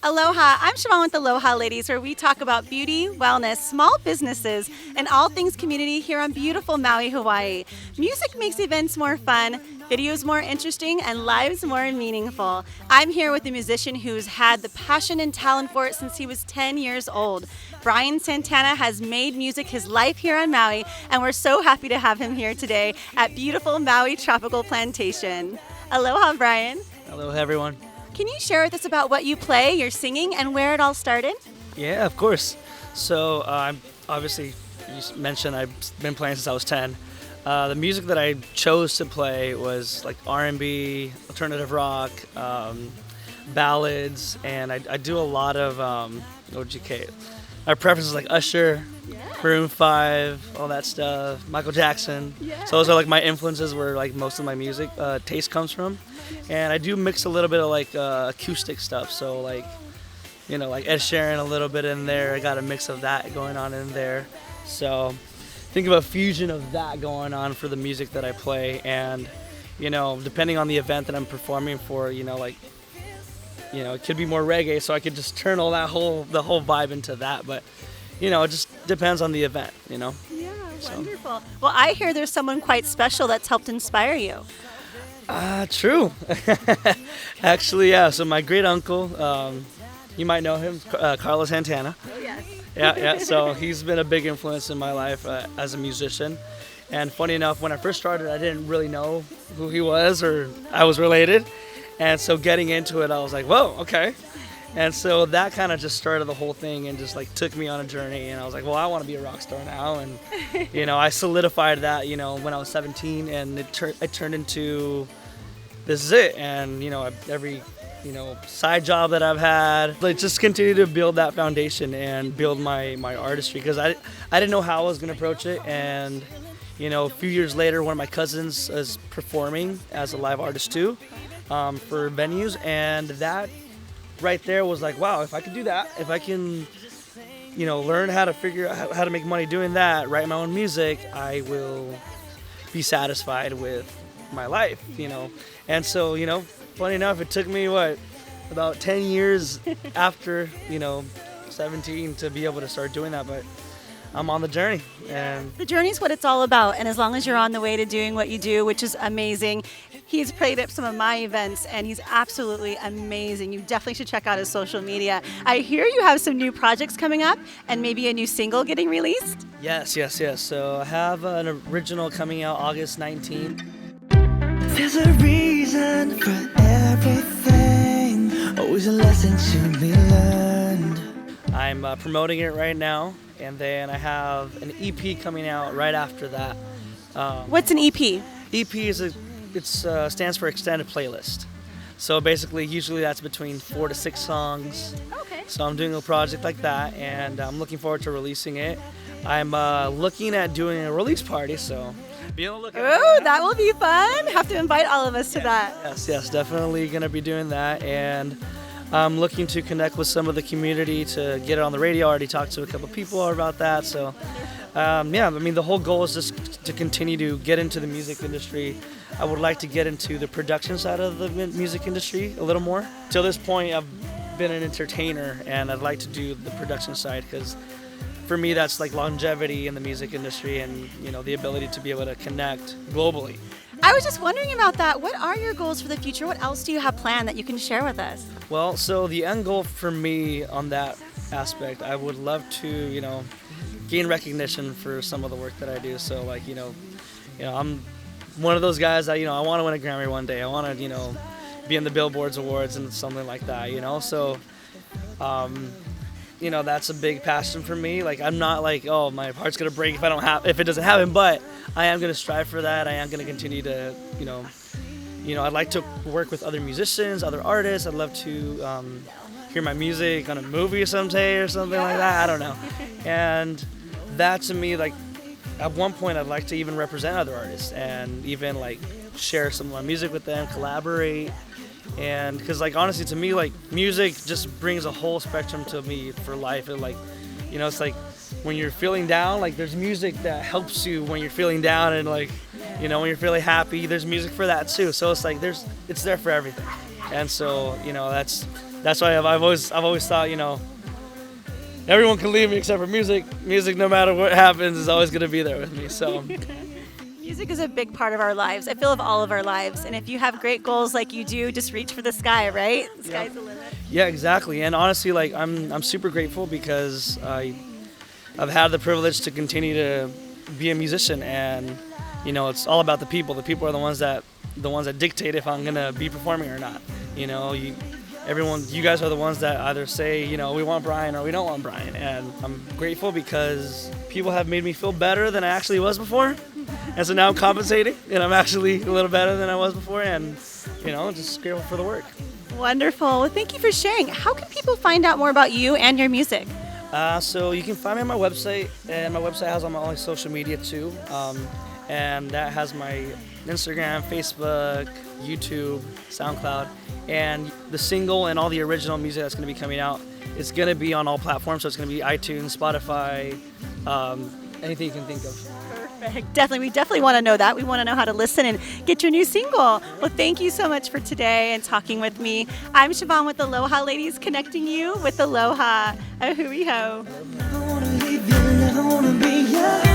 Aloha, I'm Shauvon with Aloha Ladies, where we talk about beauty, wellness, small businesses, and all things community here on beautiful Maui, Hawaii. Music makes events more fun, videos more interesting, and lives more meaningful. I'm here with a musician who's had the passion and talent for it since he was 10 years old. Brian Santana has made music his life here on Maui, and we're so happy to have him here today at beautiful Maui Tropical Plantation. Aloha, Brian. Hello, everyone. Can you share with us about what you play, your singing, and where it all started? Yeah, of course. So, obviously, you mentioned I've been playing since I was 10. The music that I chose to play was like R&B, alternative rock, ballads, and I do a lot of, my preference is like Usher, Maroon 5, all that stuff, Michael Jackson. Yeah. So those are like my influences where like most of my music taste comes from. And I do mix a little bit of like acoustic stuff. So like, like Ed Sheeran a little bit in there. I got a mix of that going on in there. So think of a fusion of that going on for the music that I play. And, depending on the event that I'm performing for, it could be more reggae, so I could just turn all the whole vibe into that. But, it just depends on the event, Yeah, wonderful. Well, I hear there's someone quite special that's helped inspire you. True. Actually, yeah. So my great uncle, you might know him, Carlos Santana. Oh, yes. Yeah. So he's been a big influence in my life as a musician. And funny enough, when I first started, I didn't really know who he was or I was related. And so getting into it, I was like, whoa, okay. And so that kind of just started the whole thing and just like took me on a journey. And I was like, well, I want to be a rock star now. And, I solidified that, when I was 17, and it turned into, this is it. And, every, side job that I've had, like just continue to build that foundation and build my artistry, because I didn't know how I was going to approach it. And, a few years later, one of my cousins is performing as a live artist too, for venues. And that right there was like, wow, if I could do that, if I can, learn how to figure out how to make money doing that, write my own music, I will be satisfied with my life, And so, funny enough, it took me, about 10 years after, 17 to be able to start doing that, but I'm on the journey. And the journey's what it's all about, and as long as you're on the way to doing what you do, which is amazing. He's played at some of my events, and he's absolutely amazing. You definitely should check out his social media. I hear you have some new projects coming up, and maybe a new single getting released? Yes. So I have an original coming out August 19th. There's a reason for everything, always a lesson to be learned. I'm promoting it right now, and then I have an EP coming out right after that. What's an EP? EP stands for extended playlist. So basically, usually that's between 4 to 6 songs. Okay. So I'm doing a project like that, and I'm looking forward to releasing it. I'm looking at doing a release party, so be on the lookout. Oh, that will be fun. Have to invite all of us to that. Yes, definitely going to be doing that. And I'm looking to connect with some of the community to get it on the radio. I already talked to a couple people about that. So, the whole goal is just to continue to get into the music industry. I would like to get into the production side of the music industry a little more. Till this point, I've been an entertainer, and I'd like to do the production side, because for me, that's like longevity in the music industry and, the ability to be able to connect globally. I was just wondering about that. What are your goals for the future? What else do you have planned that you can share with us? Well, so the end goal for me on that aspect, I would love to, gain recognition for some of the work that I do. So like, I'm one of those guys that, I want to win a Grammy one day. I want to, be in the Billboards Awards and something like that, So, that's a big passion for me. Like, I'm not like, oh, my heart's gonna break if it doesn't happen, but I am gonna strive for that. I am gonna continue to, I'd like to work with other musicians, other artists. I'd love to hear my music on a movie someday or something like that. I don't know. And that to me, like, at one point, I'd like to even represent other artists and even like share some of my music with them, collaborate. And because, like, honestly, to me, like, music just brings a whole spectrum to me for life. And like, it's like when you're feeling down, like, there's music that helps you when you're feeling down, and like, when you're feeling happy, there's music for that too. So it's like it's there for everything. And so, that's that's why I've always thought, you know, everyone can leave me except for music. Music, no matter what happens, is always going to be there with me. So. Music is a big part of our lives. I feel of all of our lives. And if you have great goals like you do, just reach for the sky, right? The sky's the limit. Yeah, exactly. And honestly, like I'm super grateful because I've had the privilege to continue to be a musician, and you know, it's all about the people. The people are the ones that dictate if I'm gonna be performing or not. You know, you guys are the ones that either say, you know, we want Brian or we don't want Brian. And I'm grateful because people have made me feel better than I actually was before. And so now I'm compensating, and I'm actually a little better than I was before, and you know, just grateful for the work. Wonderful. Well, thank you for sharing. How can people find out more about you and your music? So you can find me on my website, and my website has all my social media too. And that has my Instagram, Facebook, YouTube, SoundCloud, and the single and all the original music that's going to be coming out. It's going to be on all platforms, so it's going to be iTunes, Spotify, anything you can think of. Perfect. Definitely. We definitely want to know that. We want to know how to listen and get your new single. Well, thank you so much for today and talking with me. I'm Shauvon with Aloha Ladies, connecting you with Aloha. A hui ho. Never wanna leave you, never wanna be yours.